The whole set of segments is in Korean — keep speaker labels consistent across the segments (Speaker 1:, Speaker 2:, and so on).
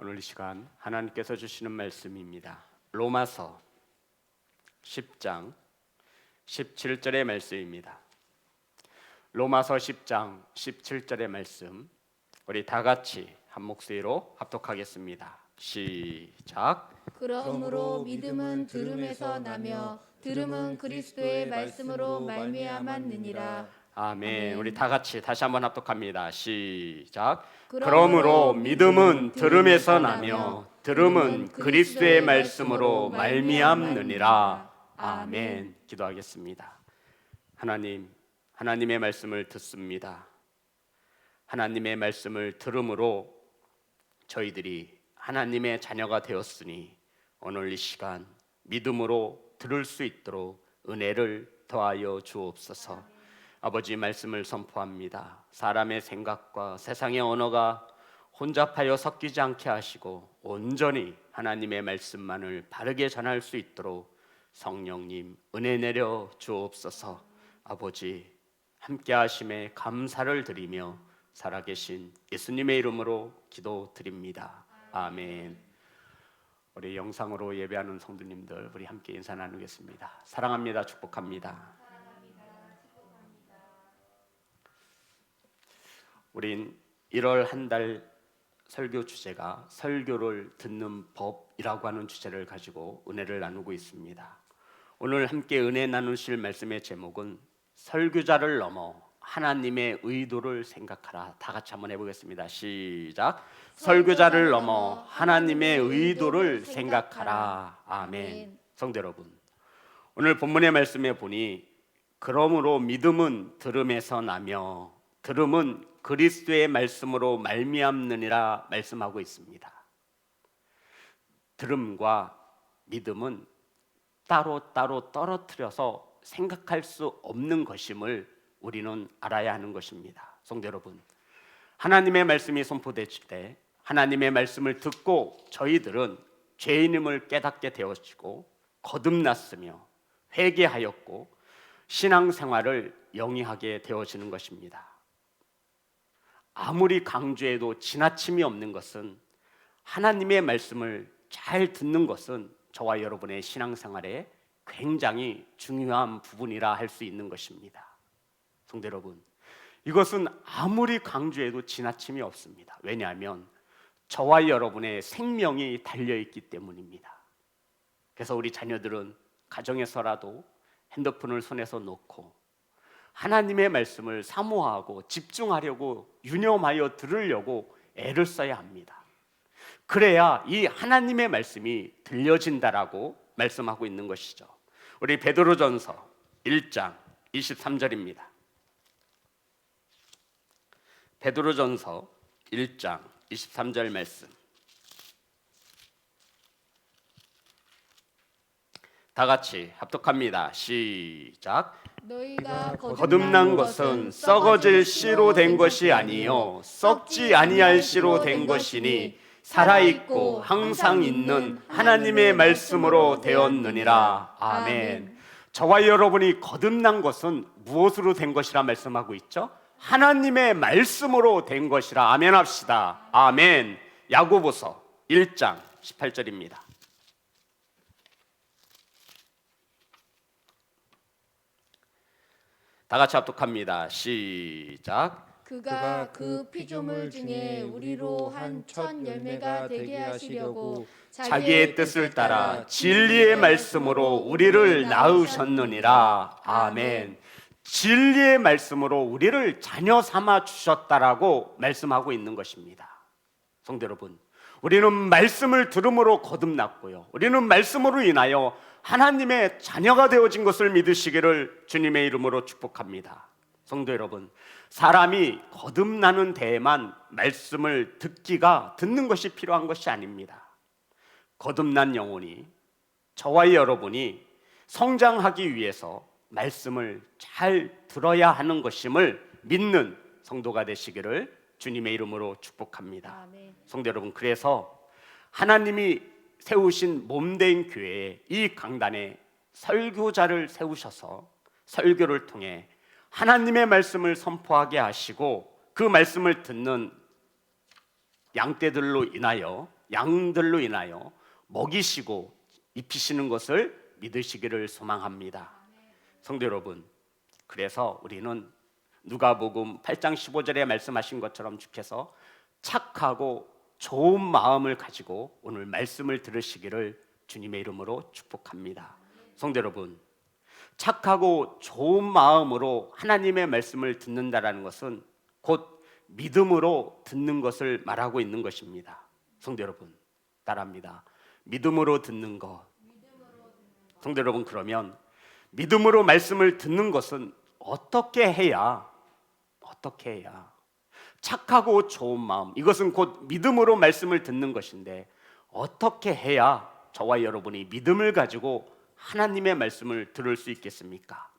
Speaker 1: 오늘 이 시간 하나님께서 주시는 말씀입니다. 로마서 10장 17절의 말씀입니다. 로마서 10장 17절의 말씀, 우리 다 같이 한 목소리로 합독하겠습니다. 시작.
Speaker 2: 그러므로 믿음은 들음에서 나며 들음은 그리스도의 말씀으로 말미암았느니라.
Speaker 1: 아멘. 우리 다 같이 다시 한번 합독합니다. 시작. 그러므로 믿음은 들음에서 나며 들음은 그리스도의 말씀으로 말미암느니라. 아멘. 기도하겠습니다. 하나님, 하나님의 말씀을 듣습니다. 하나님의 말씀을 들음으로 저희들이 하나님의 자녀가 되었으니 오늘 이 시간 믿음으로 들을 수 있도록 은혜를 더하여 주옵소서. 아버지, 말씀을 선포합니다. 사람의 생각과 세상의 언어가 혼잡하여 섞이지 않게 하시고 온전히 하나님의 말씀만을 바르게 전할 수 있도록 성령님 은혜 내려 주옵소서. 아버지, 함께 하심에 감사를 드리며 살아계신 예수님의 이름으로 기도드립니다. 아멘. 우리 영상으로 예배하는 성도님들, 우리 함께 인사 나누겠습니다. 사랑합니다. 축복합니다. 우린 1월 한 달 설교 주제가 설교를 듣는 법이라고 하는 주제를 가지고 은혜를 나누고 있습니다. 오늘 함께 은혜 나누실 말씀의 제목은 설교자를 넘어 하나님의 의도를 생각하라. 다 같이 한번 해보겠습니다. 시작. 설교자를 넘어 하나님의 의도를 생각하라. 아멘. 성도 여러분, 오늘 본문의 말씀에 보니 그러므로 믿음은 들음에서 나며 들음은 그리스도의 말씀으로 말미암느니라 말씀하고 있습니다. 들음과 믿음은 따로따로 떨어뜨려서 생각할 수 없는 것임을 우리는 알아야 하는 것입니다. 성도 여러분, 하나님의 말씀이 선포되실 때 하나님의 말씀을 듣고 저희들은 죄인임을 깨닫게 되었고 거듭났으며 회개하였고 신앙생활을 영위하게 되어지는 것입니다. 아무리 강조해도 지나침이 없는 것은 하나님의 말씀을 잘 듣는 것은 저와 여러분의 신앙생활에 굉장히 중요한 부분이라 할 수 있는 것입니다. 성도 여러분, 이것은 아무리 강조해도 지나침이 없습니다. 왜냐하면 저와 여러분의 생명이 달려있기 때문입니다. 그래서 우리 자녀들은 가정에서라도 핸드폰을 손에서 놓고 하나님의 말씀을 사모하고 집중하려고 유념하여 들으려고 애를 써야 합니다. 그래야 이 하나님의 말씀이 들려진다라고 말씀하고 있는 것이죠. 우리 베드로전서 1장 23절입니다. 베드로전서 1장 23절 말씀, 다 같이 합독합니다. 시작.
Speaker 2: 너희가
Speaker 1: 거듭난 것은 썩어질 씨로 된 것이 아니요 썩지 아니할 씨로 된 것이니 살아있고 항상 있는 하나님의 말씀으로 되었느니라. 아멘. 저와 여러분이 거듭난 것은 무엇으로 된 것이라 말씀하고 있죠? 하나님의 말씀으로 된 것이라. 아멘 합시다. 아멘. 야고보서 1장 18절입니다. 다 같이 합독합니다. 시작.
Speaker 2: 그가 그 피조물 중에 우리로 한 첫 열매가 되게 하시려고
Speaker 1: 자기의 뜻을 따라 진리의 말씀으로 우리를 낳으셨느니라. 아멘. 진리의 말씀으로 우리를 자녀 삼아 주셨다라고 말씀하고 있는 것입니다. 성도 여러분, 우리는 말씀을 들음으로 거듭났고요, 우리는 말씀으로 인하여 하나님의 자녀가 되어진 것을 믿으시기를 주님의 이름으로 축복합니다. 성도 여러분, 사람이 거듭나는 데에만 말씀을 듣는 것이 필요한 것이 아닙니다. 거듭난 영혼이, 저와 여러분이 성장하기 위해서 말씀을 잘 들어야 하는 것임을 믿는 성도가 되시기를 주님의 이름으로 축복합니다.
Speaker 2: 아멘.
Speaker 1: 성도 여러분, 그래서 하나님이 세우신 몸된 교회에 이 강단에 설교자를 세우셔서 설교를 통해 하나님의 말씀을 선포하게 하시고 그 말씀을 듣는 양들로 인하여 먹이시고 입히시는 것을 믿으시기를 소망합니다. 성도 여러분, 그래서 우리는 누가복음 8장 15절에 말씀하신 것처럼 주께서 착하고 좋은 마음을 가지고 오늘 말씀을 들으시기를 주님의 이름으로 축복합니다. 성도 여러분, 착하고 좋은 마음으로 하나님의 말씀을 듣는다라는 것은 곧 믿음으로 듣는 것을 말하고 있는 것입니다. 성도 여러분, 따라합니다. 믿음으로 듣는 것. 성도 여러분, 그러면 믿음으로 말씀을 듣는 것은 어떻게 해야 착하고 좋은 마음, 이것은 곧 믿음으로 말씀을 듣는 것인데 어떻게 해야 저와 여러분이 믿음을 가지고 하나님의 말씀을 들을 수 있겠습니까?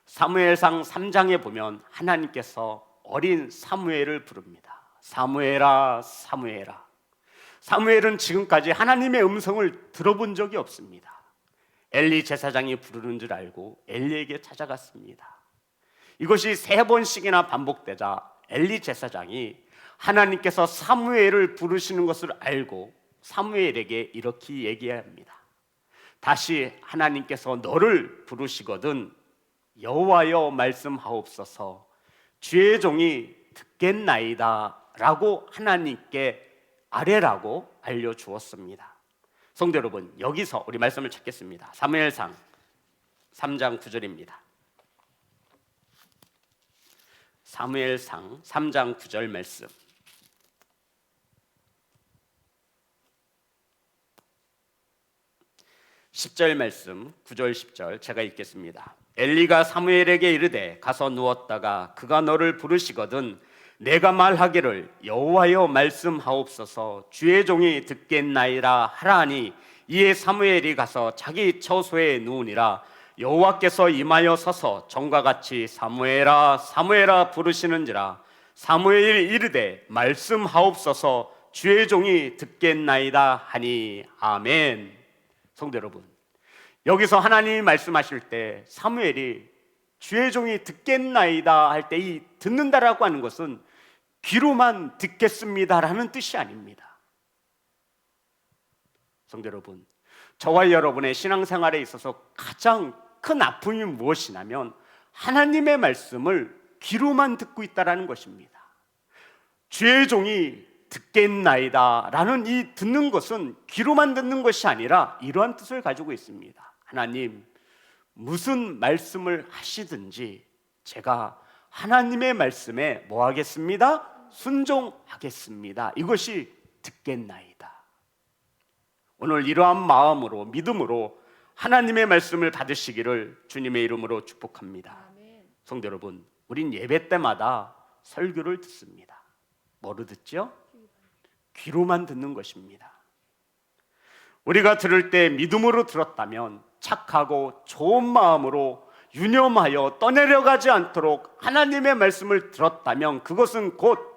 Speaker 1: 사무엘상 3장에 보면 하나님께서 어린 사무엘을 부릅니다. 사무엘아, 사무엘아. 사무엘은 지금까지 하나님의 음성을 들어본 적이 없습니다. 엘리 제사장이 부르는 줄 알고 엘리에게 찾아갔습니다. 이것이 3번씩이나 반복되자 엘리 제사장이 하나님께서 사무엘을 부르시는 것을 알고 사무엘에게 이렇게 얘기합니다. 다시 하나님께서 너를 부르시거든 여호와여 말씀하옵소서, 주의 종이 듣겠나이다 라고 하나님께 아뢰라고 알려주었습니다. 성도 여러분, 여기서 우리 말씀을 찾겠습니다. 사무엘상 3장 9절입니다. 사무엘상 3장 9절 말씀. 10절 말씀, 9절 10절 제가 읽겠습니다. 엘리가 사무엘에게 이르되 가서 누웠다가 그가 너를 부르시거든 내가 말하기를 여호와여 말씀하옵소서, 주의 종이 듣겠나이다 하라니, 이에 사무엘이 가서 자기 처소에 누우니라. 여호와께서 임하여 서서 전과 같이 사무엘아 사무엘아 부르시는지라. 사무엘이 이르되 말씀하옵소서, 주의 종이 듣겠나이다 하니. 아멘. 성도 여러분, 여기서 하나님이 말씀하실 때 사무엘이 주의 종이 듣겠나이다 할 때 이 듣는다라고 하는 것은 귀로만 듣겠습니다라는 뜻이 아닙니다. 성도 여러분, 저와 여러분의 신앙생활에 있어서 가장 큰 아픔이 무엇이냐면 하나님의 말씀을 귀로만 듣고 있다라는 것입니다. 주의 종이 듣겠나이다 라는 이 듣는 것은 귀로만 듣는 것이 아니라 이러한 뜻을 가지고 있습니다. 하나님, 무슨 말씀을 하시든지 제가 하나님의 말씀에 뭐 하겠습니다? 순종하겠습니다. 이것이 듣겠나이다. 오늘 이러한 마음으로 믿음으로 하나님의 말씀을 받으시기를 주님의 이름으로 축복합니다.
Speaker 2: 아멘.
Speaker 1: 성도 여러분, 우린 예배 때마다 설교를 듣습니다. 뭐로 듣죠? 귀로만 듣는 것입니다. 우리가 들을 때 믿음으로 들었다면 착하고 좋은 마음으로 유념하여 떠내려가지 않도록 하나님의 말씀을 들었다면 그것은 곧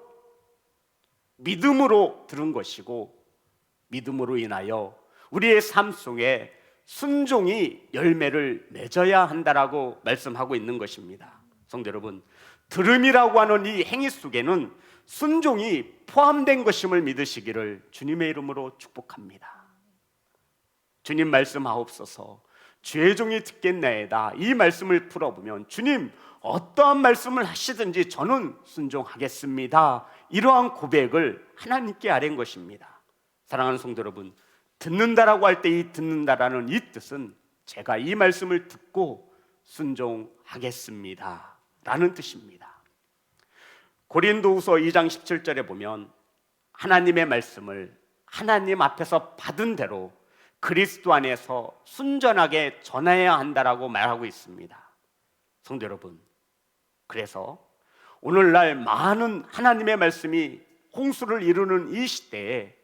Speaker 1: 믿음으로 들은 것이고, 믿음으로 인하여 우리의 삶 속에 순종이 열매를 맺어야 한다라고 말씀하고 있는 것입니다. 성도 여러분, 들음이라고 하는 이 행위 속에는 순종이 포함된 것임을 믿으시기를 주님의 이름으로 축복합니다. 주님 말씀하옵소서, 주의 종이 듣겠나이다. 이 말씀을 풀어보면 주님 어떠한 말씀을 하시든지 저는 순종하겠습니다. 이러한 고백을 하나님께 아뢰는 것입니다. 사랑하는 성도 여러분, 듣는다라고 할 때 이 듣는다라는 이 뜻은 제가 이 말씀을 듣고 순종하겠습니다 라는 뜻입니다. 고린도후서 2장 17절에 보면 하나님의 말씀을 하나님 앞에서 받은 대로 그리스도 안에서 순전하게 전해야 한다라고 말하고 있습니다. 성도 여러분, 그래서 오늘날 많은 하나님의 말씀이 홍수를 이루는 이 시대에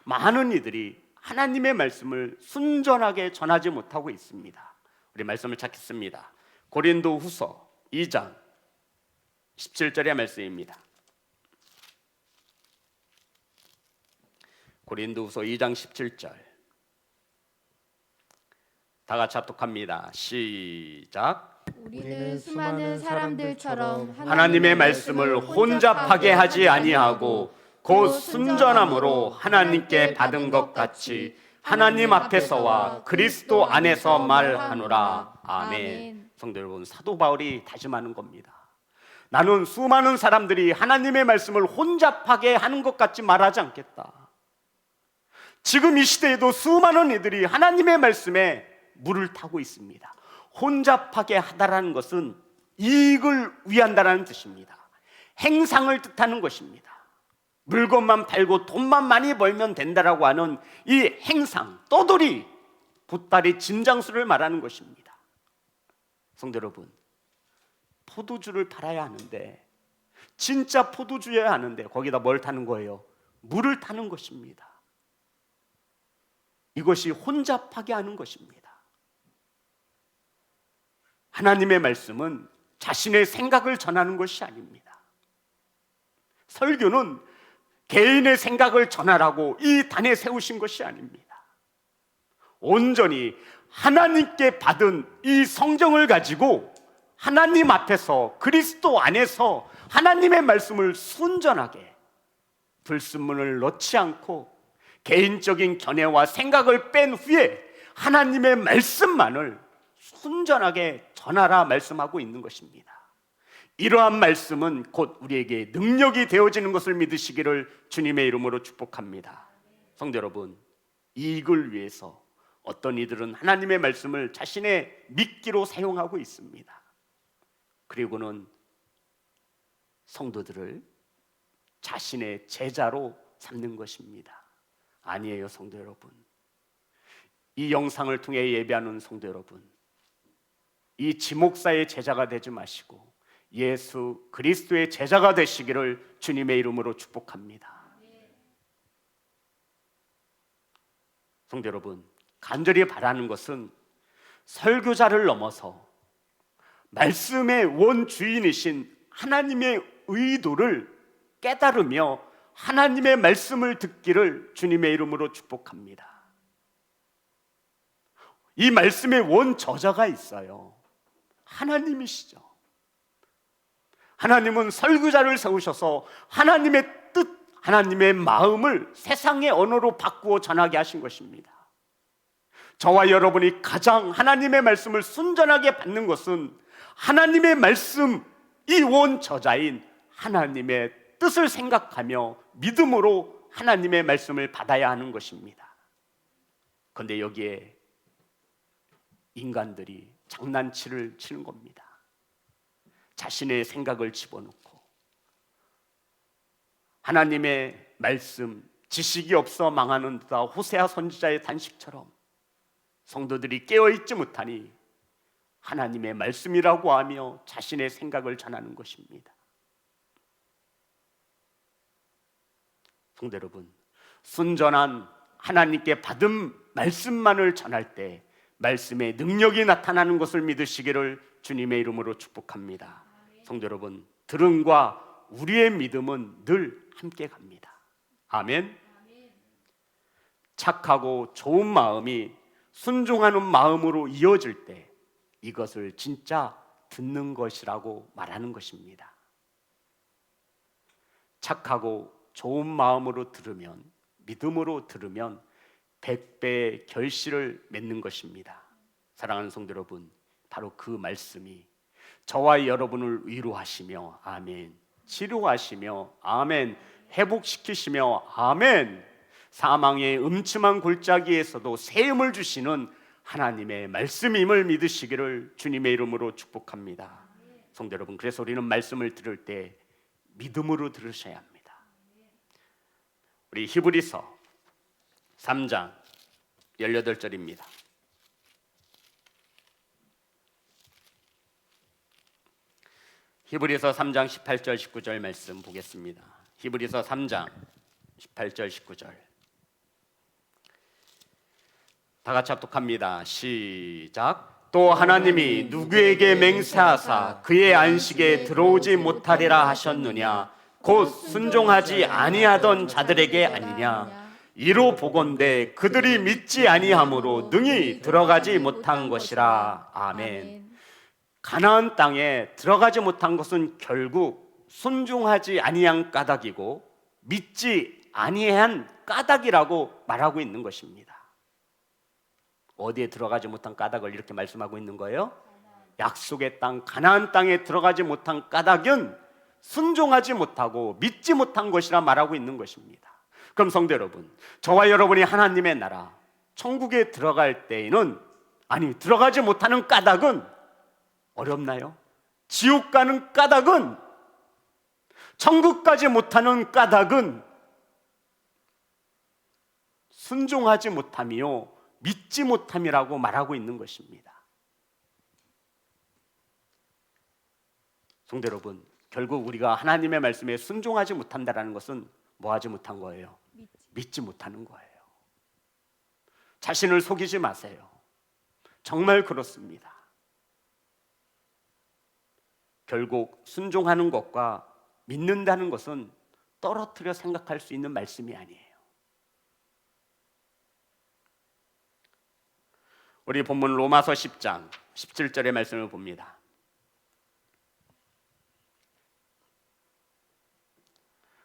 Speaker 1: 많은 이들이 하나님의 말씀을 순전하게 전하지 못하고 있습니다. 우리 말씀을 찾겠습니다. 고린도후서 2장 17절의 말씀입니다. 고린도후서 2장 17절 다 같이 합독합니다. 시작.
Speaker 2: 우리는 수많은 사람들처럼
Speaker 1: 하나님의 말씀을 혼잡하게 하지 아니하고 곧 순전함으로 하나님께 받은 것 같이 하나님 앞에서와 그리스도 안에서 말하노라. 아멘. 성도 여러분, 사도 바울이 다짐하는 겁니다. 나는 수많은 사람들이 하나님의 말씀을 혼잡하게 하는 것 같이 말하지 않겠다. 지금 이 시대에도 수많은 이들이 하나님의 말씀에 물을 타고 있습니다. 혼잡하게 하다라는 것은 이익을 위한다라는 뜻입니다. 행상을 뜻하는 것입니다. 물건만 팔고 돈만 많이 벌면 된다라고 하는 이 행상, 떠돌이, 보따리 진장수를 말하는 것입니다. 성도 여러분, 포도주를 팔아야 하는데, 진짜 포도주여야 하는데 거기다 뭘 타는 거예요? 물을 타는 것입니다. 이것이 혼잡하게 하는 것입니다. 하나님의 말씀은 자신의 생각을 전하는 것이 아닙니다. 설교는 개인의 생각을 전하라고 이 단에 세우신 것이 아닙니다. 온전히 하나님께 받은 이 성경을 가지고 하나님 앞에서 그리스도 안에서 하나님의 말씀을 순전하게 불순물을 넣지 않고 개인적인 견해와 생각을 뺀 후에 하나님의 말씀만을 순전하게 전하라 말씀하고 있는 것입니다. 이러한 말씀은 곧 우리에게 능력이 되어지는 것을 믿으시기를 주님의 이름으로 축복합니다. 성도 여러분, 이익을 위해서 어떤 이들은 하나님의 말씀을 자신의 미끼로 사용하고 있습니다. 그리고는 성도들을 자신의 제자로 삼는 것입니다. 아니에요, 성도 여러분. 이 영상을 통해 예배하는 성도 여러분, 이 지목사의 제자가 되지 마시고 예수 그리스도의 제자가 되시기를 주님의 이름으로 축복합니다. 성도 여러분, 간절히 바라는 것은 설교자를 넘어서 말씀의 원주인이신 하나님의 의도를 깨달으며 하나님의 말씀을 듣기를 주님의 이름으로 축복합니다. 이 말씀의 원저자가 있어요. 하나님이시죠. 하나님은 설교자를 세우셔서 하나님의 뜻, 하나님의 마음을 세상의 언어로 바꾸어 전하게 하신 것입니다. 저와 여러분이 가장 하나님의 말씀을 순전하게 받는 것은 하나님의 말씀, 이 원저자인 하나님의 뜻을 생각하며 믿음으로 하나님의 말씀을 받아야 하는 것입니다. 그런데 여기에 인간들이 장난치를 치는 겁니다. 자신의 생각을 집어넣고 하나님의 말씀, 지식이 없어 망하는 듯 호세아 선지자의 단식처럼 성도들이 깨어있지 못하니 하나님의 말씀이라고 하며 자신의 생각을 전하는 것입니다. 성도 여러분, 순전한 하나님께 받은 말씀만을 전할 때 말씀의 능력이 나타나는 것을 믿으시기를 주님의 이름으로 축복합니다. 성도 여러분, 들음과 우리의 믿음은 늘 함께 갑니다. 아멘. 착하고 좋은 마음이 순종하는 마음으로 이어질 때 이것을 진짜 듣는 것이라고 말하는 것입니다. 착하고 좋은 마음으로 들으면, 믿음으로 들으면 100배의 결실을 맺는 것입니다. 사랑하는 성도 여러분, 바로 그 말씀이 저와 여러분을 위로하시며 아멘, 치료하시며 아멘, 회복시키시며 아멘, 사망의 음침한 골짜기에서도 새 힘을 주시는 하나님의 말씀임을 믿으시기를 주님의 이름으로 축복합니다. 성도 여러분, 그래서 우리는 말씀을 들을 때 믿음으로 들으셔야 합니다. 우리 히브리서 3장 18절입니다. 히브리서 3장 18절 19절 말씀 보겠습니다. 히브리서 3장 18절 19절 다 같이 합독합니다. 시작. 또 하나님이 누구에게 맹세하사 그의 안식에 들어오지 못하리라 하셨느냐, 곧 순종하지 아니하던 자들에게 아니냐. 이로 보건대 그들이 믿지 아니함으로 능히 들어가지 못한 것이라. 아멘. 가나안 땅에 들어가지 못한 것은 결국 순종하지 아니한 까닭이고 믿지 아니한 까닭이라고 말하고 있는 것입니다. 어디에 들어가지 못한 까닭을 이렇게 말씀하고 있는 거예요? 약속의 땅 가나안 땅에 들어가지 못한 까닭은 순종하지 못하고 믿지 못한 것이라 말하고 있는 것입니다. 그럼 성도 여러분, 저와 여러분이 하나님의 나라 천국에 들어갈 때에는 들어가지 못하는 까닭은 어렵나요? 지옥 가는 까닭은, 천국 가지 못하는 까닭은 순종하지 못함이요 믿지 못함이라고 말하고 있는 것입니다. 성도 여러분, 결국 우리가 하나님의 말씀에 순종하지 못한다는 것은 뭐 하지 못한 거예요? 믿지 못하는 거예요. 자신을 속이지 마세요. 정말 그렇습니다. 결국 순종하는 것과 믿는다는 것은 떨어뜨려 생각할 수 있는 말씀이 아니에요. 우리 본문 로마서 10장 17절의 말씀을 봅니다.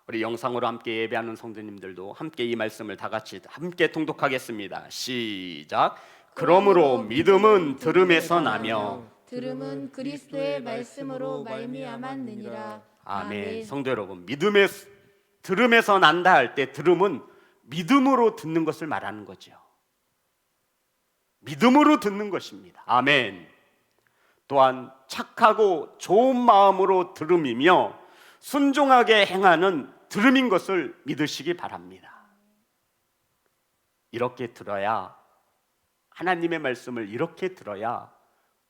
Speaker 1: 우리 영상으로 함께 예배하는 성도님들도 함께 이 말씀을 다 같이 함께 통독하겠습니다. 시작. 그러므로 믿음은 들음에서 나며
Speaker 2: 들음은 그리스도의 말씀으로 말미암았느니라.
Speaker 1: 아멘. 성도 여러분, 들음에서 난다 할 때 들음은 믿음으로 듣는 것을 말하는 거죠. 믿음으로 듣는 것입니다. 아멘. 또한 착하고 좋은 마음으로 들음이며 순종하게 행하는 들음인 것을 믿으시기 바랍니다. 이렇게 들어야, 하나님의 말씀을 이렇게 들어야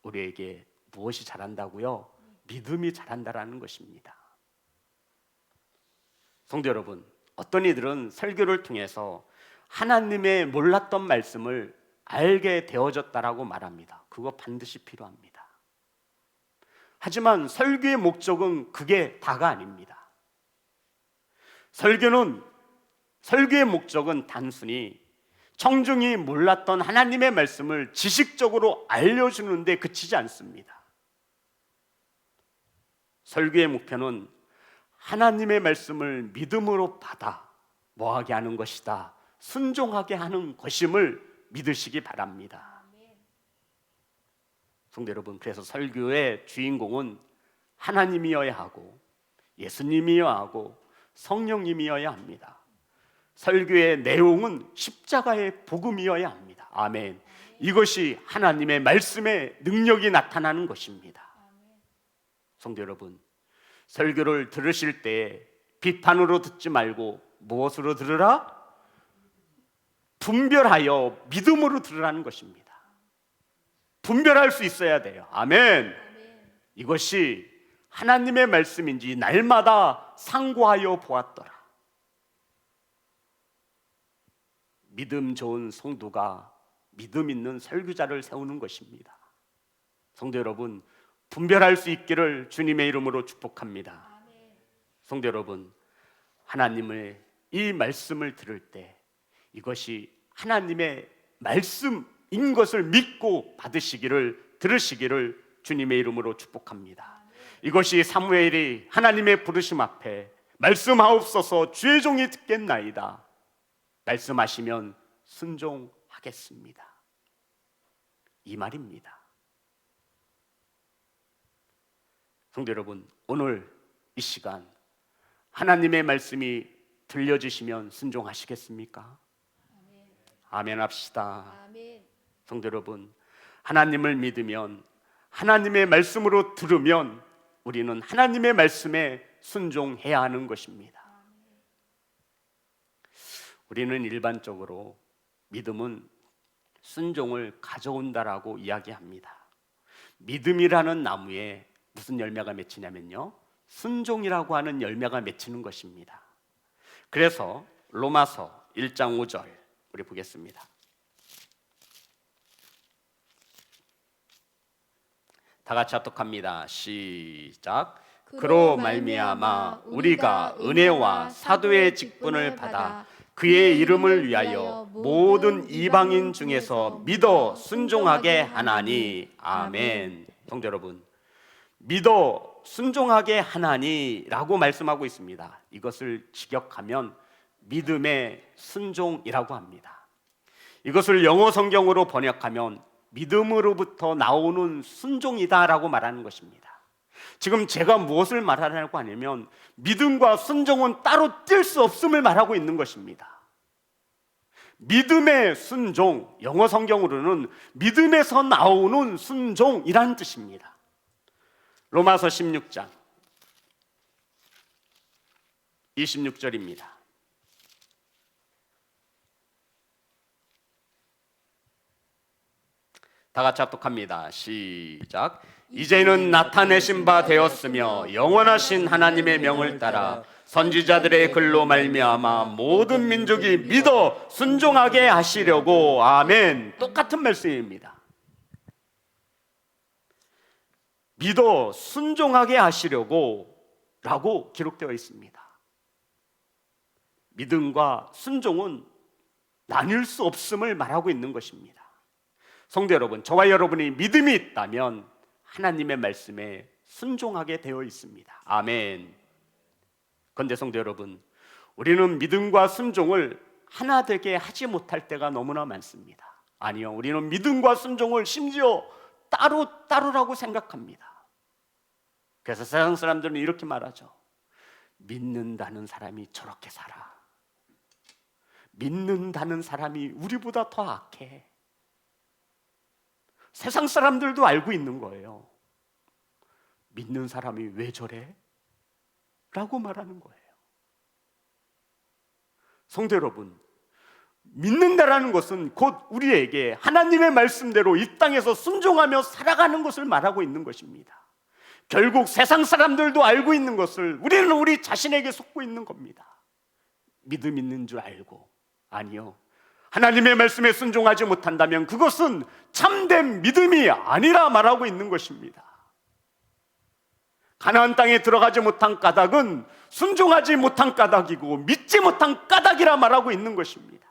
Speaker 1: 우리에게 무엇이 자란다고요? 믿음이 자란다라는 것입니다. 성도 여러분, 어떤 이들은 설교를 통해서 하나님의 몰랐던 말씀을 알게 되어졌다라고 말합니다. 그거 반드시 필요합니다. 하지만 설교의 목적은 그게 다가 아닙니다. 설교의 목적은 단순히 청중이 몰랐던 하나님의 말씀을 지식적으로 알려주는 데 그치지 않습니다. 설교의 목표는 하나님의 말씀을 믿음으로 받아 뭐하게 하는 것이다, 순종하게 하는 것임을 믿으시기 바랍니다. 성도 여러분, 그래서 설교의 주인공은 하나님이어야 하고 예수님이어야 하고 성령님이어야 합니다. 설교의 내용은 십자가의 복음이어야 합니다. 아멘. 이것이 하나님의 말씀의 능력이 나타나는 것입니다. 성도 여러분, 설교를 들으실 때 비판으로 듣지 말고 무엇으로 들으라? 분별하여 믿음으로 들으라는 것입니다. 분별할 수 있어야 돼요. 아멘. 이것이 하나님의 말씀인지 날마다 상고하여 보았더라. 믿음 좋은 성도가 믿음 있는 설교자를 세우는 것입니다. 성도 여러분, 분별할 수 있기를 주님의 이름으로 축복합니다. 성도 여러분, 하나님의 이 말씀을 들을 때 이것이 하나님의 말씀인 것을 믿고 들으시기를 주님의 이름으로 축복합니다. 이것이 사무엘이 하나님의 부르심 앞에 말씀하옵소서 주의 종이 듣겠나이다, 말씀하시면 순종하겠습니다, 이 말입니다. 성도 여러분, 오늘 이 시간 하나님의 말씀이 들려주시면 순종하시겠습니까? 아멘 합시다.
Speaker 2: 아멘.
Speaker 1: 성도 여러분, 하나님을 믿으면, 하나님의 말씀으로 들으면 우리는 하나님의 말씀에 순종해야 하는 것입니다. 우리는 일반적으로 믿음은 순종을 가져온다라고 이야기합니다. 믿음이라는 나무에 무슨 열매가 맺히냐면요, 순종이라고 하는 열매가 맺히는 것입니다. 그래서 로마서 1장 5절 우리 보겠습니다. 다 같이 합독합니다. 시작. 그로 말미암아 우리가 은혜와 사도의 직분을 받아 그의 이름을 위하여 모든 이방인 중에서 믿어 순종하게 하나니. 아멘. 성도 여러분, 믿어 순종하게 하나니라고 말씀하고 있습니다. 이것을 직역하면 믿음의 순종이라고 합니다. 이것을 영어 성경으로 번역하면 믿음으로부터 나오는 순종이다라고 말하는 것입니다. 지금 제가 무엇을 말하려고 하냐면 믿음과 순종은 따로 뗄 수 없음을 말하고 있는 것입니다. 믿음의 순종, 영어 성경으로는 믿음에서 나오는 순종이라는 뜻입니다. 로마서 16장 26절입니다. 다 같이 합독합니다. 시작. 이제는 나타내신 바 되었으며 영원하신 하나님의 명을 따라 선지자들의 글로 말미암아 모든 민족이 믿어 순종하게 하시려고. 아멘. 똑같은 말씀입니다. 믿어 순종하게 하시려고 라고 기록되어 있습니다. 믿음과 순종은 나뉠 수 없음을 말하고 있는 것입니다. 성도 여러분, 저와 여러분이 믿음이 있다면 하나님의 말씀에 순종하게 되어 있습니다. 아멘. 그런데 성도 여러분, 우리는 믿음과 순종을 하나 되게 하지 못할 때가 너무나 많습니다. 아니요, 우리는 믿음과 순종을 심지어 따로라고 생각합니다. 그래서 세상 사람들은 이렇게 말하죠. 믿는다는 사람이 저렇게 살아. 믿는다는 사람이 우리보다 더 악해. 세상 사람들도 알고 있는 거예요. 믿는 사람이 왜 저래? 라고 말하는 거예요. 성도 여러분, 믿는다라는 것은 곧 우리에게 하나님의 말씀대로 이 땅에서 순종하며 살아가는 것을 말하고 있는 것입니다. 결국 세상 사람들도 알고 있는 것을 우리는 우리 자신에게 속고 있는 겁니다. 믿음 있는 줄 알고. 아니요, 하나님의 말씀에 순종하지 못한다면 그것은 참된 믿음이 아니라 말하고 있는 것입니다. 가나안 땅에 들어가지 못한 까닭은 순종하지 못한 까닭이고 믿지 못한 까닭이라 말하고 있는 것입니다.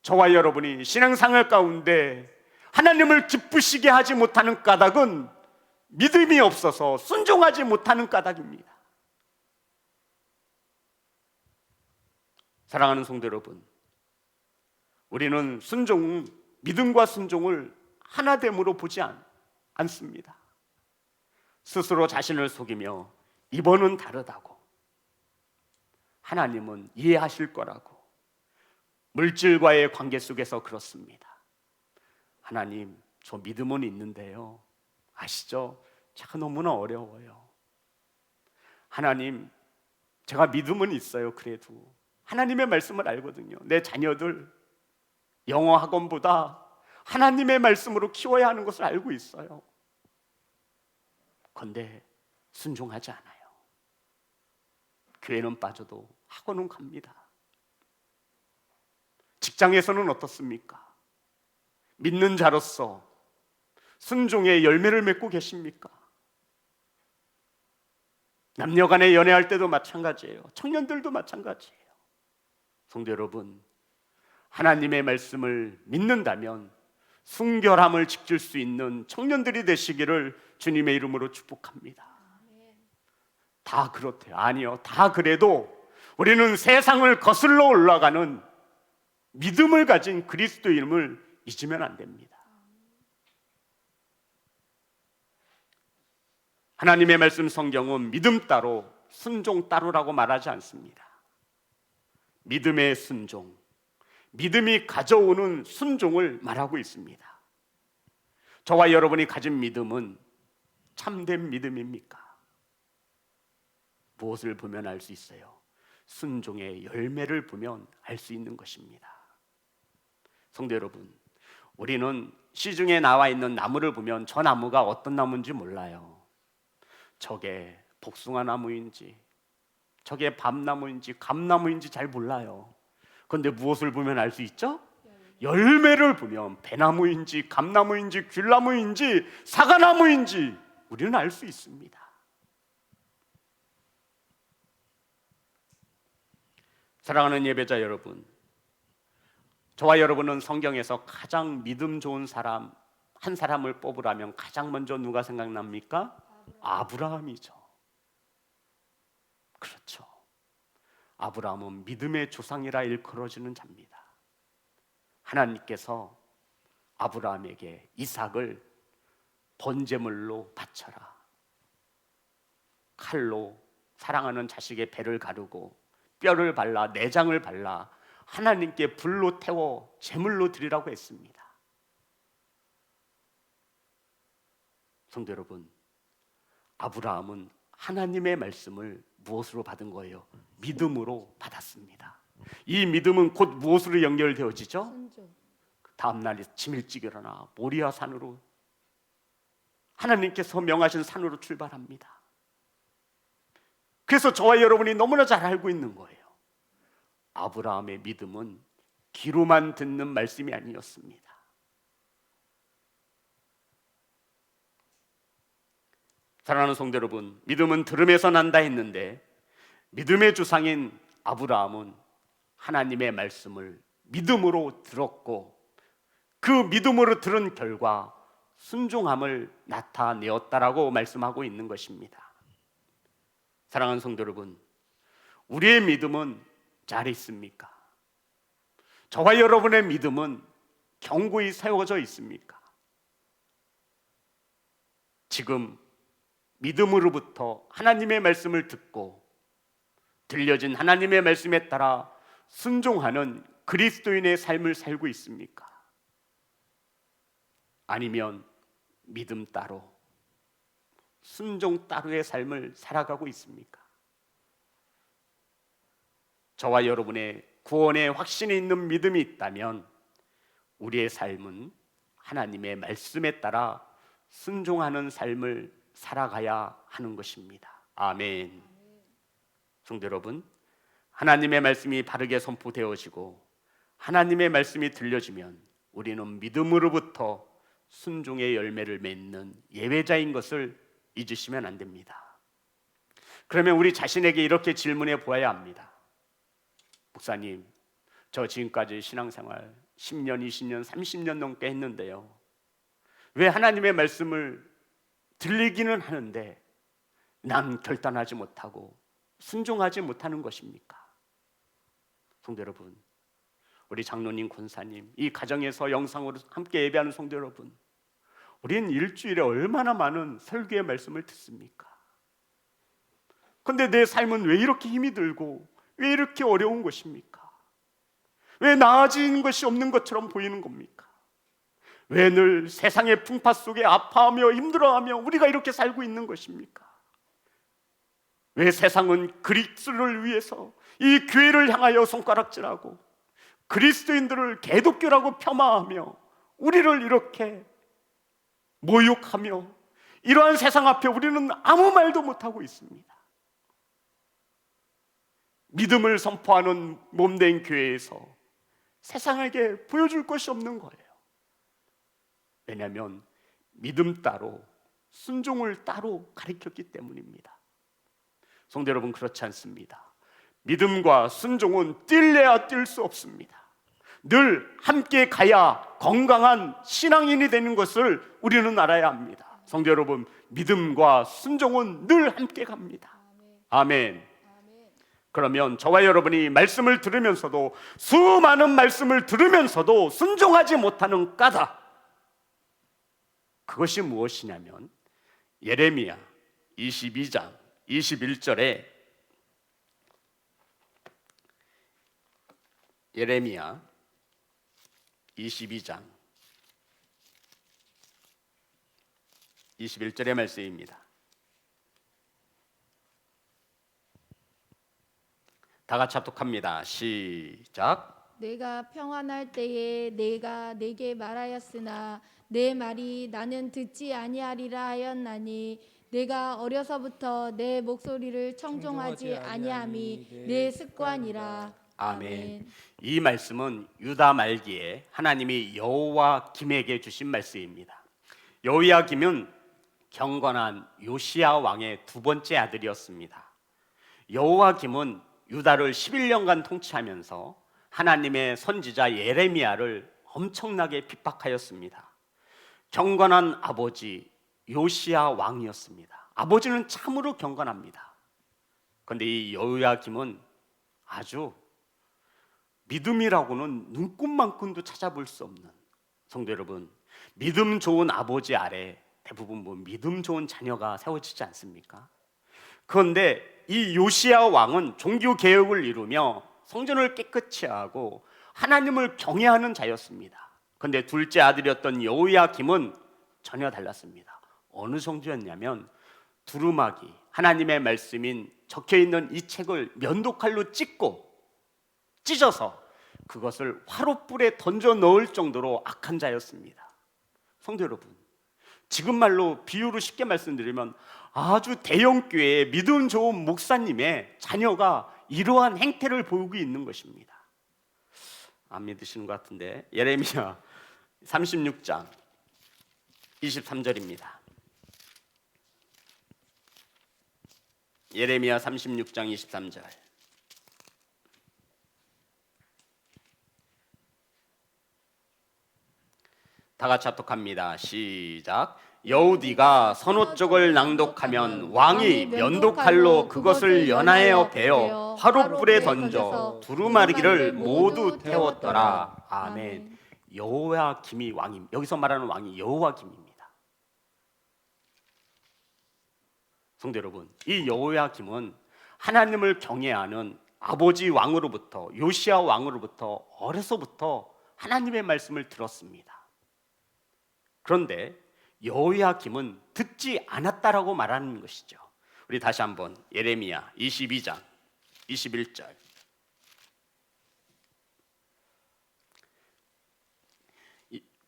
Speaker 1: 저와 여러분이 신앙생활 가운데 하나님을 기쁘시게 하지 못하는 까닭은 믿음이 없어서 순종하지 못하는 까닭입니다. 사랑하는 성도 여러분, 우리는 믿음과 순종을 하나됨으로 보지 않습니다. 스스로 자신을 속이며 이번은 다르다고, 하나님은 이해하실 거라고, 물질과의 관계 속에서 그렇습니다. 하나님, 저 믿음은 있는데요, 아시죠? 제가 너무나 어려워요. 하나님, 제가 믿음은 있어요. 그래도 하나님의 말씀을 알거든요. 내 자녀들 영어 학원보다 하나님의 말씀으로 키워야 하는 것을 알고 있어요. 그런데 순종하지 않아요. 교회는 빠져도 학원은 갑니다. 직장에서는 어떻습니까? 믿는 자로서 순종의 열매를 맺고 계십니까? 남녀간에 연애할 때도 마찬가지예요. 청년들도 마찬가지예요. 성도 여러분, 하나님의 말씀을 믿는다면 순결함을 지킬 수 있는 청년들이 되시기를 주님의 이름으로 축복합니다. 다 그렇대요. 아니요, 다 그래도 우리는 세상을 거슬러 올라가는 믿음을 가진 그리스도인을 잊으면 안 됩니다. 하나님의 말씀 성경은 믿음 따로 순종 따로라고 말하지 않습니다. 믿음의 순종, 믿음이 가져오는 순종을 말하고 있습니다. 저와 여러분이 가진 믿음은 참된 믿음입니까? 무엇을 보면 알 수 있어요? 순종의 열매를 보면 알 수 있는 것입니다. 성도 여러분, 우리는 시중에 나와 있는 나무를 보면 저 나무가 어떤 나무인지 몰라요. 저게 복숭아 나무인지, 저게 밤나무인지 감나무인지 잘 몰라요. 그런데 무엇을 보면 알 수 있죠? 열매를 보면 배나무인지 감나무인지 귤나무인지 사과나무인지 우리는 알 수 있습니다. 사랑하는 예배자 여러분, 저와 여러분은 성경에서 가장 믿음 좋은 사람 한 사람을 뽑으라면 가장 먼저 누가 생각납니까? 아브라함이죠. 그렇죠. 아브라함은 믿음의 조상이라 일컬어지는 자입니다. 하나님께서 아브라함에게 이삭을 번제물로 바쳐라, 칼로 사랑하는 자식의 배를 가르고 뼈를 발라 내장을 발라 하나님께 불로 태워 제물로 드리라고 했습니다. 성도 여러분, 아브라함은 하나님의 말씀을 무엇으로 받은 거예요? 믿음으로 받았습니다. 이 믿음은 곧 무엇으로 연결되어지죠?
Speaker 2: 순종.
Speaker 1: 다음날 짐 일찍 일어나 모리아 산으로, 하나님께서 명하신 산으로 출발합니다. 그래서 저와 여러분이 너무나 잘 알고 있는 거예요. 아브라함의 믿음은 귀로만 듣는 말씀이 아니었습니다. 사랑하는 성도 여러분, 믿음은 들음에서 난다 했는데 믿음의 주상인 아브라함은 하나님의 말씀을 믿음으로 들었고 그 믿음으로 들은 결과 순종함을 나타내었다라고 말씀하고 있는 것입니다. 사랑하는 성도 여러분, 우리의 믿음은 잘 있습니까? 저와 여러분의 믿음은 견고히 세워져 있습니까? 지금 믿음으로부터 하나님의 말씀을 듣고 들려진 하나님의 말씀에 따라 순종하는 그리스도인의 삶을 살고 있습니까? 아니면 믿음 따로, 순종 따로의 삶을 살아가고 있습니까? 저와 여러분의 구원의 확신이 있는 믿음이 있다면 우리의 삶은 하나님의 말씀에 따라 순종하는 삶을 살아가야 하는 것입니다. 아멘. 성도 여러분, 하나님의 말씀이 바르게 선포되어지고 하나님의 말씀이 들려지면 우리는 믿음으로부터 순종의 열매를 맺는 예외자인 것을 잊으시면 안 됩니다. 그러면 우리 자신에게 이렇게 질문해 보아야 합니다. 목사님, 저 지금까지 신앙생활 10년, 20년, 30년 넘게 했는데요, 왜 하나님의 말씀을 들리기는 하는데 난 결단하지 못하고 순종하지 못하는 것입니까? 성도 여러분, 우리 장로님, 권사님, 이 가정에서 영상으로 함께 예배하는 성도 여러분, 우리는 일주일에 얼마나 많은 설교의 말씀을 듣습니까? 그런데 내 삶은 왜 이렇게 힘이 들고 왜 이렇게 어려운 것입니까? 왜 나아지는 것이 없는 것처럼 보이는 겁니까? 왜 늘 세상의 풍파 속에 아파하며 힘들어하며 우리가 이렇게 살고 있는 것입니까? 왜 세상은 그리스도를 위해서 이 교회를 향하여 손가락질하고 그리스도인들을 개독교라고 폄하하며 우리를 이렇게 모욕하며 이러한 세상 앞에 우리는 아무 말도 못하고 있습니다. 믿음을 선포하는 몸된 교회에서 세상에게 보여줄 것이 없는 거예요. 왜냐하면 믿음 따로 순종을 따로 가르쳤기 때문입니다. 성도 여러분, 그렇지 않습니다. 믿음과 순종은 뛸래야 뛸 수 없습니다. 늘 함께 가야 건강한 신앙인이 되는 것을 우리는 알아야 합니다. 성도 여러분, 믿음과 순종은 늘 함께 갑니다. 아멘. 그러면 저와 여러분이 말씀을 들으면서도, 수많은 말씀을 들으면서도 순종하지 못하는 까닭, 그것이 무엇이냐면 예레미야 22장 21절에 예레미야 22장 21절의 말씀입니다. 다 같이 합독합니다. 시작.
Speaker 2: 내가 평안할 때에 내가 내게 말하였으나 내 말이 나는 듣지 아니하리라 하였나니 내가 어려서부터 내 목소리를 청종하지 아니함이 내 습관이라.
Speaker 1: 아멘. 이 말씀은 유다 말기에 하나님이 여호와김에게 주신 말씀입니다. 여호야김은 경건한 요시야 왕의 두 번째 아들이었습니다. 여호야김은 유다를 11년간 통치하면서 하나님의 선지자 예레미야를 엄청나게 핍박하였습니다. 경건한 아버지 요시야 왕이었습니다. 아버지는 참으로 경건합니다. 그런데 이 여호야김은 아주 믿음이라고는 눈꼽만큼도 찾아볼 수 없는, 성도 여러분, 믿음 좋은 아버지 아래 대부분 믿음 좋은 자녀가 세워지지 않습니까? 그런데 이 요시야 왕은 종교 개혁을 이루며 성전을 깨끗이 하고 하나님을 경외하는 자였습니다. 그런데 둘째 아들이었던 여호야김은 전혀 달랐습니다. 어느 정도였냐면 두루마기, 하나님의 말씀인 적혀있는 이 책을 면도칼로 찢어서 그것을 화롯불에 던져 넣을 정도로 악한 자였습니다. 성도 여러분, 지금 말로 비유로 쉽게 말씀드리면 아주 대형교회의 믿음 좋은 목사님의 자녀가 이러한 행태를 보이고 있는 것입니다. 안 믿으시는 것 같은데 예레미야 36장 23절입니다. 예레미야 36장 23절. 다 같이 합독합니다. 시작. 여우디가 선호 쪽을 낭독하면 왕이 면도칼로 그것을 연하여 베어 화롯불에 던져 두루마리기를 모두 태웠더라. 아멘. 여호야김이 왕임. 여기서 말하는 왕이 여호야김입니다. 성도 여러분, 이 여호야김은 하나님을 경외하는 아버지 왕으로부터, 요시야 왕으로부터 어려서부터 하나님의 말씀을 들었습니다. 그런데 여호야김은 듣지 않았다라고 말하는 것이죠. 우리 다시 한번 예레미야 22장 21절.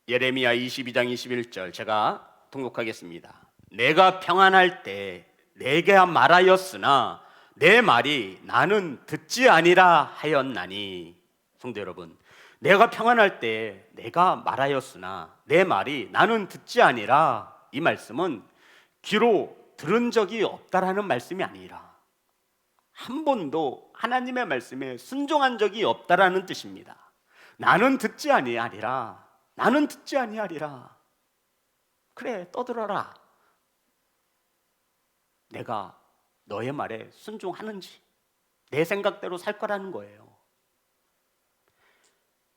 Speaker 1: 예레미야 22장 21절 제가 통독하겠습니다. 내가 평안할 때 내게 말하였으나 내 말이 나는 듣지 아니라 하였나니. 성도 여러분, 내가 평안할 때 내가 말하였으나 내 말이 나는 듣지 아니라, 이 말씀은 귀로 들은 적이 없다라는 말씀이 아니라 한 번도 하나님의 말씀에 순종한 적이 없다라는 뜻입니다. 나는 듣지 아니하리라. 나는 듣지 아니하리라. 그래, 떠들어라. 내가 너의 말에 순종하는지, 내 생각대로 살 거라는 거예요.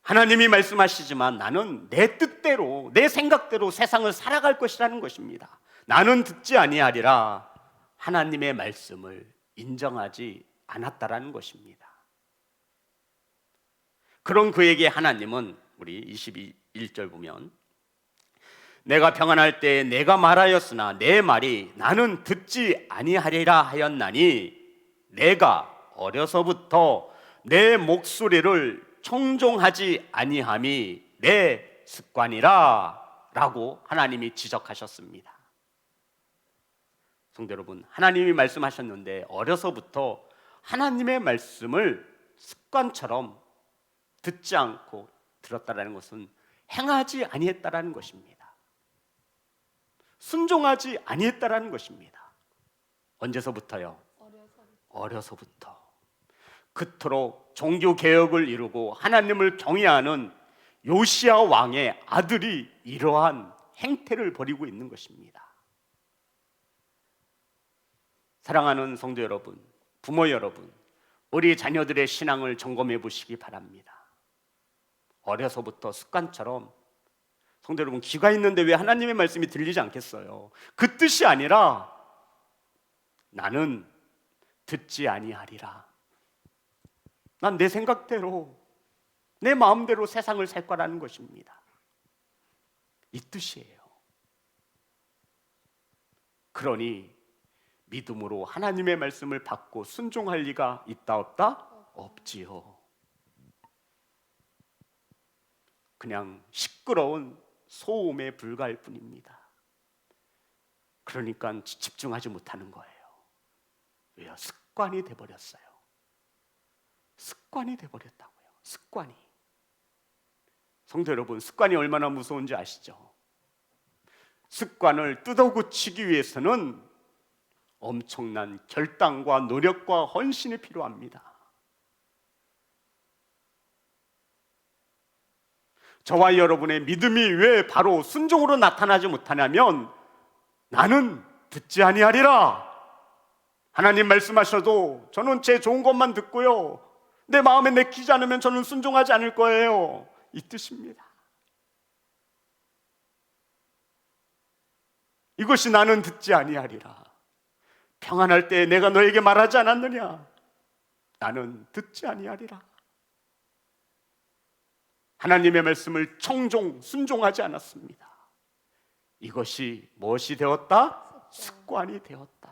Speaker 1: 하나님이 말씀하시지만 나는 내 뜻대로, 내 생각대로 세상을 살아갈 것이라는 것입니다. 나는 듣지 아니하리라. 하나님의 말씀을 인정하지 않았다라는 것입니다. 그런 그에게 하나님은, 우리 21절 보면, 내가 평안할 때 내가 말하였으나 내 말이 나는 듣지 아니하리라 하였나니, 내가 어려서부터 내 목소리를 청종하지 아니함이 내 습관이라 라고 하나님이 지적하셨습니다. 성도 여러분, 하나님이 말씀하셨는데 어려서부터 하나님의 말씀을 습관처럼 듣지 않고 들었다라는 것은 행하지 아니했다라는 것입니다. 순종하지 아니했다라는 것입니다. 언제서부터요? 어려서부터. 그토록 종교 개혁을 이루고 하나님을 경외하는 요시야 왕의 아들이 이러한 행태를 벌이고 있는 것입니다. 사랑하는 성도 여러분, 부모 여러분, 우리 자녀들의 신앙을 점검해 보시기 바랍니다. 어려서부터 습관처럼, 성도 여러분, 귀가 있는데 왜 하나님의 말씀이 들리지 않겠어요? 그 뜻이 아니라 나는 듣지 아니하리라. 난 내 생각대로, 내 마음대로 세상을 살 거라는 것입니다. 이 뜻이에요. 그러니 믿음으로 하나님의 말씀을 받고 순종할 리가 있다 없다? 없지요. 그냥 시끄러운 소음에 불과할 뿐입니다. 그러니까 집중하지 못하는 거예요. 왜요? 습관이 돼버렸어요. 습관이 돼버렸다고요. 습관이. 성도 여러분, 습관이 얼마나 무서운지 아시죠? 습관을 뜯어고치기 위해서는 엄청난 결단과 노력과 헌신이 필요합니다. 저와 여러분의 믿음이 왜 바로 순종으로 나타나지 못하냐면 나는 듣지 아니하리라. 하나님 말씀하셔도 저는 제 좋은 것만 듣고요, 내 마음에 내키지 않으면 저는 순종하지 않을 거예요. 이 뜻입니다. 이것이 나는 듣지 아니하리라. 평안할 때 내가 너에게 말하지 않았느냐? 나는 듣지 아니하리라. 하나님의 말씀을 청종, 순종하지 않았습니다. 이것이 무엇이 되었다? 습관이 되었다.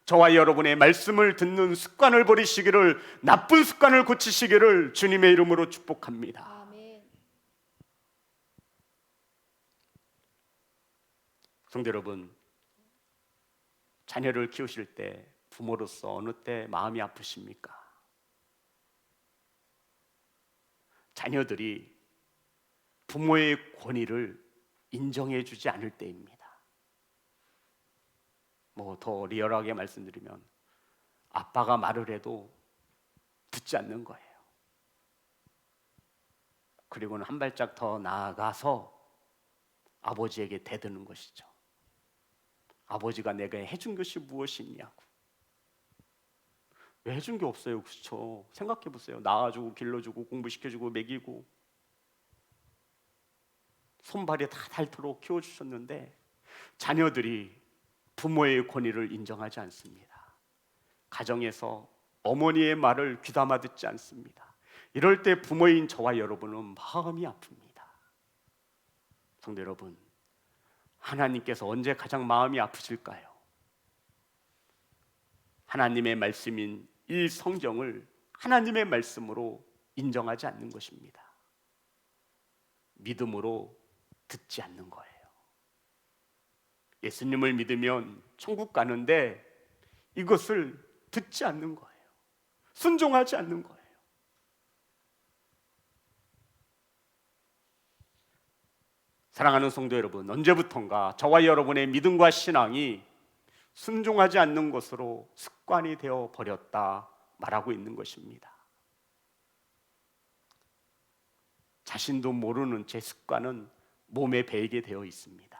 Speaker 1: 저와 여러분의 말씀을 듣는 습관을 버리시기를, 나쁜 습관을 고치시기를 주님의 이름으로 축복합니다.
Speaker 2: 아멘.
Speaker 1: 성도 여러분, 자녀를 키우실 때 부모로서 어느 때 마음이 아프십니까? 자녀들이 부모의 권위를 인정해 주지 않을 때입니다. 더 리얼하게 말씀드리면 아빠가 말을 해도 듣지 않는 거예요. 그리고는 한 발짝 더 나아가서 아버지에게 대드는 것이죠. 아버지가 내가 해준 것이 무엇이 있냐고. 왜 해준 게 없어요? 그렇죠? 생각해 보세요. 낳아주고 길러주고 공부시켜주고 먹이고 손발이 다 닳도록 키워주셨는데 자녀들이 부모의 권위를 인정하지 않습니다. 가정에서 어머니의 말을 귀담아 듣지 않습니다. 이럴 때 부모인 저와 여러분은 마음이 아픕니다. 성도 여러분, 하나님께서 언제 가장 마음이 아프실까요? 하나님의 말씀인 이 성경을 하나님의 말씀으로 인정하지 않는 것입니다. 믿음으로 듣지 않는 거예요. 예수님을 믿으면 천국 가는데 이것을 듣지 않는 거예요. 순종하지 않는 거예요. 사랑하는 성도 여러분, 언제부턴가 저와 여러분의 믿음과 신앙이 순종하지 않는 것으로 습관이 되어 버렸다 말하고 있는 것입니다. 자신도 모르는 제 습관은 몸에 배이게 되어 있습니다.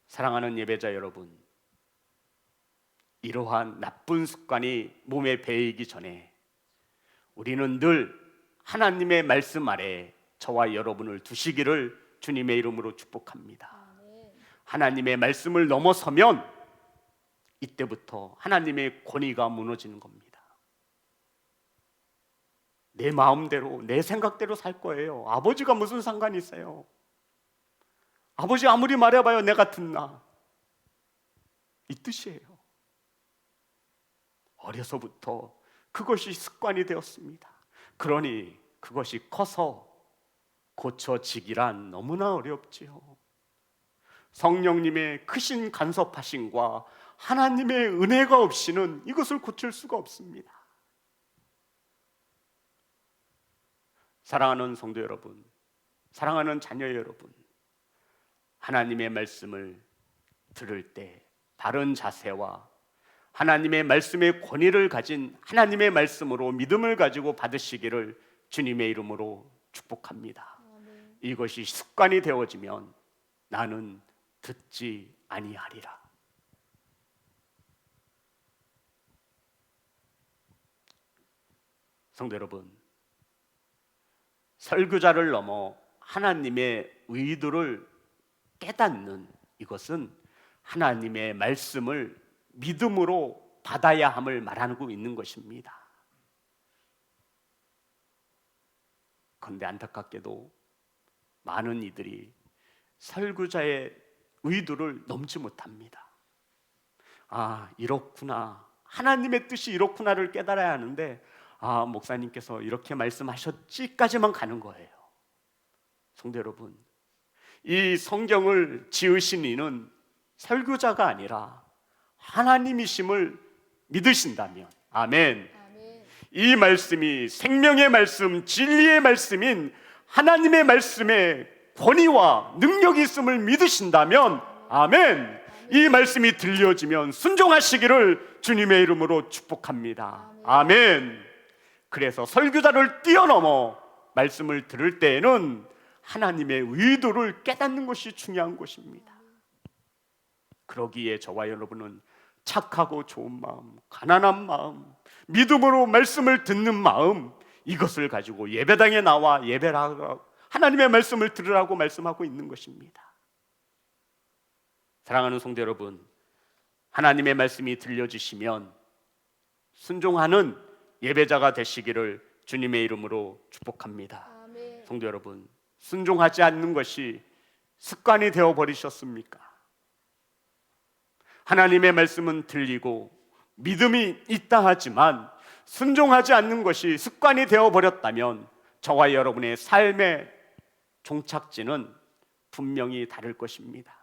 Speaker 1: 사랑하는 예배자 여러분, 이러한 나쁜 습관이 몸에 배이기 전에 우리는 늘 하나님의 말씀 아래 저와 여러분을 두시기를 주님의 이름으로 축복합니다.
Speaker 2: 아멘.
Speaker 1: 하나님의 말씀을 넘어서면 이때부터 하나님의 권위가 무너지는 겁니다. 내 마음대로 내 생각대로 살 거예요. 아버지가 무슨 상관이 있어요? 아버지 아무리 말해봐요 내가 듣나? 이 뜻이에요. 어려서부터 그것이 습관이 되었습니다. 그러니 그것이 커서 고쳐지기란 너무나 어렵지요. 성령님의 크신 간섭하심과 하나님의 은혜가 없이는 이것을 고칠 수가 없습니다. 사랑하는 성도 여러분, 사랑하는 자녀 여러분, 하나님의 말씀을 들을 때 바른 자세와 하나님의 말씀의 권위를 가진 하나님의 말씀으로 믿음을 가지고 받으시기를 주님의 이름으로 축복합니다.
Speaker 2: 아멘.
Speaker 1: 이것이 습관이 되어지면 나는 듣지 아니하리라. 성도 여러분, 설교자를 넘어 하나님의 의도를 깨닫는 이것은 하나님의 말씀을 믿음으로 받아야 함을 말하고 있는 것입니다. 그런데 안타깝게도 많은 이들이 설교자의 의도를 넘지 못합니다. 아, 이렇구나, 하나님의 뜻이 이렇구나를 깨달아야 하는데 아, 목사님께서 이렇게 말씀하셨지까지만 가는 거예요. 성도 여러분, 이 성경을 지으신 이는 설교자가 아니라 하나님이심을 믿으신다면, 아멘.
Speaker 2: 아멘.
Speaker 1: 이 말씀이 생명의 말씀, 진리의 말씀인 하나님의 말씀에 권위와 능력이 있음을 믿으신다면, 아멘. 이 말씀이 들려지면 순종하시기를 주님의 이름으로 축복합니다. 아멘. 그래서 설교자를 뛰어넘어 말씀을 들을 때에는 하나님의 의도를 깨닫는 것이 중요한 것입니다. 그러기에 저와 여러분은 착하고 좋은 마음, 가난한 마음, 믿음으로 말씀을 듣는 마음, 이것을 가지고 예배당에 나와 예배를 하고 하나님의 말씀을 들으라고 말씀하고 있는 것입니다. 사랑하는 성도 여러분, 하나님의 말씀이 들려지시면 순종하는 예배자가 되시기를 주님의 이름으로 축복합니다.
Speaker 2: 아멘.
Speaker 1: 성도 여러분, 순종하지 않는 것이 습관이 되어버리셨습니까? 하나님의 말씀은 들리고 믿음이 있다 하지만 순종하지 않는 것이 습관이 되어버렸다면 저와 여러분의 삶의 종착지는 분명히 다를 것입니다.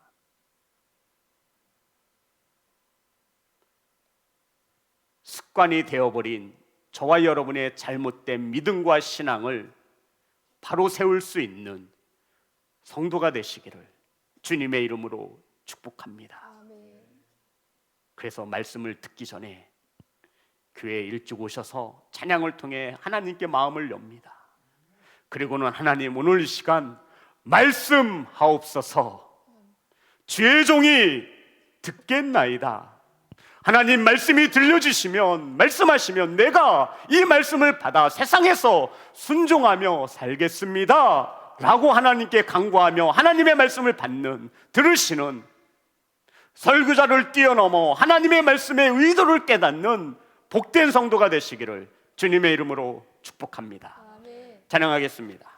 Speaker 1: 습관이 되어버린 저와 여러분의 잘못된 믿음과 신앙을 바로 세울 수 있는 성도가 되시기를 주님의 이름으로 축복합니다.
Speaker 2: 아멘.
Speaker 1: 그래서 말씀을 듣기 전에 교회에 일찍 오셔서 찬양을 통해 하나님께 마음을 엽니다. 그리고는 하나님, 오늘 이 시간 말씀하옵소서. 주의 종이 듣겠나이다. 하나님, 말씀이 들려주시면, 말씀하시면 내가 이 말씀을 받아 세상에서 순종하며 살겠습니다 라고 하나님께 간구하며 하나님의 말씀을 받는, 들으시는, 설교자를 뛰어넘어 하나님의 말씀의 의도를 깨닫는 복된 성도가 되시기를 주님의 이름으로 축복합니다.
Speaker 2: 아멘.
Speaker 1: 찬양하겠습니다.